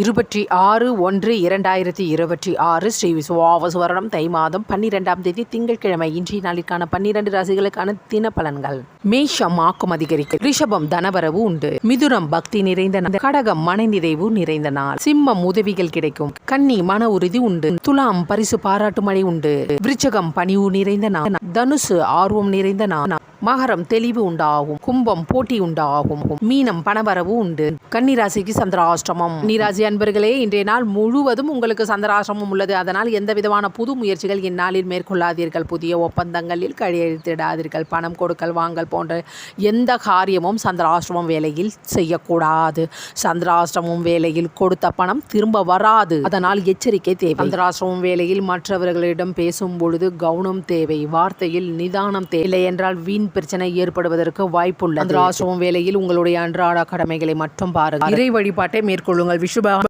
26/1/2026 ஸ்ரீ விசுவாவசு வருடம் தை மாதம் 12ஆம் தேதி திங்கட்கிழமை. இன்றைய நாளிற்கான 12 ராசிகளுக்கான தின பலன்கள். மேஷம் ஆக்கம் அதிகரிக்கும். ரிஷபம் தனவரவு உண்டு. மிதுனம் பக்தி நிறைந்த நாள். கடகம் மன நிறைவு நிறைந்த நாள். சிம்மம் உதவிகள் கிடைக்கும். கன்னி மன உறுதி உண்டு. துலாம் பரிசு பாராட்டு மழை உண்டு. விருச்சகம் பணிவு நிறைந்த நாள். தனுசு ஆர்வம் நிறைந்த நாள். மகரம் தெளிவு உண்டாகும். கும்பம் போட்டி உண்டாகும். மீனம் பணவரவு உண்டு. கன்னிராசிக்கு சந்திராஷ்டமம். கன்னிராசி அன்பர்களே, இன்றைய நாள் முழுவதும் உங்களுக்கு சந்திராஷ்டமம் உள்ளது. அதனால் எந்த விதமான புது முயற்சிகள் இந்நாளில் மேற்கொள்ளாதீர்கள். புதிய ஒப்பந்தங்களில் கையெழுத்திடாதீர்கள். பணம் கொடுக்கல் வாங்கல் போன்ற எந்த காரியமும் சந்திராஷ்டமம் வேளையில் செய்யக்கூடாது. சந்திராஷ்டமம் வேளையில் கொடுத்த பணம் திரும்ப வராது. அதனால் எச்சரிக்கை தேவை. சந்திராஷ்டமம் வேளையில் மற்றவர்களிடம் பேசும் பொழுது கவனம் தேவை. வார்த்தையில் நிதானம் தேவை. இல்லை என்றால் வீண் பிரச்சனை ஏற்படுவதற்கு வாய்ப்புள்ளது. சந்திராஷ்டமம் வேளையில் உங்களுடைய அன்றாட கடமைகளை மட்டும் பாருங்கள். இறை வழிபாட்டை மேற்கொள்ளுங்கள்.